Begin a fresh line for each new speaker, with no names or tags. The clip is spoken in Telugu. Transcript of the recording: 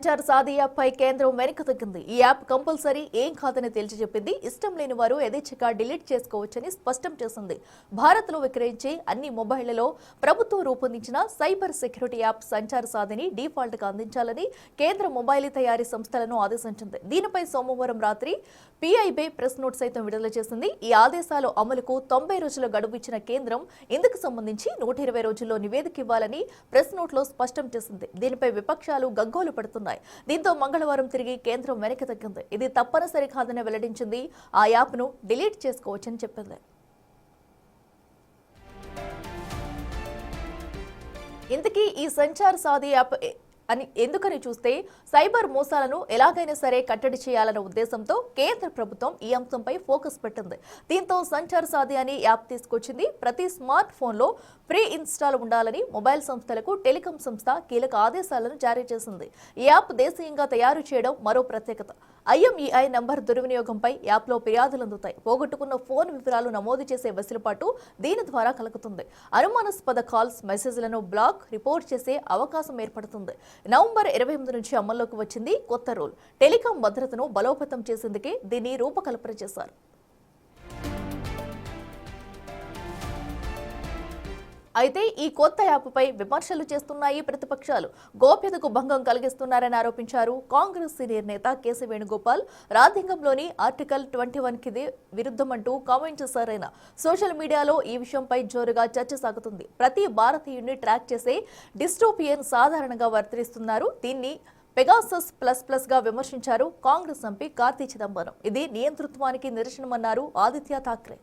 సంచార్ సాది యాప్ పై కేంద్రం వెనక్కి తగ్గింది. ఈ యాప్ కంపల్సరీ ఏం కాదని తేల్చి చెప్పింది. ఇష్టం లేని వారు యథేచ్ఛగా డిలీట్ చేసుకోవచ్చని స్పష్టం చేసింది. భారత్ లో విక్రయించే అన్ని మొబైళ్లలో ప్రభుత్వం రూపొందించిన cyber security app Sanchar Saathi default గా అందించాలని కేంద్ర మొబైల్ తయారీ సంస్థలను ఆదేశించింది. దీనిపై సోమవారం రాత్రి పిఐబి ప్రెస్ నోట్ సైతం విడుదల చేసింది. ఈ ఆదేశాల అమలుకు 90 రోజుల గడువు ఇచ్చిన కేంద్రం ఇందుకు సంబంధించి 120 రోజుల్లో నివేదిక ఇవ్వాలని ప్రెస్ నోట్ లో స్పష్టం చేసింది. దీనిపై విపక్షాలు గగ్గోలు పడుతున్నాయి. దీంతో మంగళవారం తిరిగి కేంద్రం వెనక్కి తగ్గింది. ఇది తప్పనిసరి కాదని వెల్లడించింది. ఆ యాప్ ను డిలీట్ చేసుకోవచ్చని చెప్పింది. ఇంతకీ ఈ సంచార్ సాది యాప్ అని ఎందుకని చూస్తే సైబర్ మోసాలను ఎలాగైనా సరే కట్టడి చేయాలన్న ఉద్దేశంతో కేంద్ర ప్రభుత్వం ఈ అంశంపై ఫోకస్ పెట్టింది. దీంతో సంచార్ సాది అని యాప్ తీసుకొచ్చింది. ప్రతి స్మార్ట్ ఫోన్లో ప్రీ ఇన్స్టాల్ ఉండాలని మొబైల్ సంస్థలకు టెలికాం సంస్థ కీలక ఆదేశాలను జారీ చేసింది. ఈ యాప్ దేశీయంగా తయారు చేయడం మరో ప్రత్యేకత. IMEI నంబర్ దుర్వినియోగంపై యాప్లో ఫిర్యాదులు అందుతాయి. పోగొట్టుకున్న ఫోన్ వివరాలు నమోదు చేసే వెసులుబాటు దీని ద్వారా కలుగుతుంది. అనుమానాస్పద కాల్స్, మెసేజ్లను బ్లాక్, రిపోర్ట్ చేసే అవకాశం ఏర్పడుతుంది. నవంబర్ 28 నుంచి అమల్లోకి వచ్చింది కొత్త రూల్. టెలికాం భద్రతను బలోపేతం చేసేందుకే దీన్ని రూపకల్పన చేశారు. అయితే ఈ కొత్త యాప్పై విమర్శలు చేస్తున్నాయి ప్రతిపక్షాలు. గోప్యతకు భంగం కలిగిస్తున్నారని ఆరోపించారు. కాంగ్రెస్ సీనియర్ నేత కేసీ వేణుగోపాల్ రాజ్యాంగంలోని ఆర్టికల్ 21కి విరుద్ధమంటూ కామెంట్ చేశారైన. సోషల్ మీడియాలో ఈ విషయంపై జోరుగా చర్చ సాగుతుంది. ప్రతి భారతీయుడిని ట్రాక్ చేసే డిస్టోపియన్ సాధారణంగా వర్తిస్తున్నారు. దీన్ని పెగాసస్ ప్లస్ గా విమర్శించారు కాంగ్రెస్ ఎంపీ కార్తీ చిదంబరం. ఇది నియంతృత్వానికి నిరసనమన్నారు ఆదిత్య ఠాక్రే.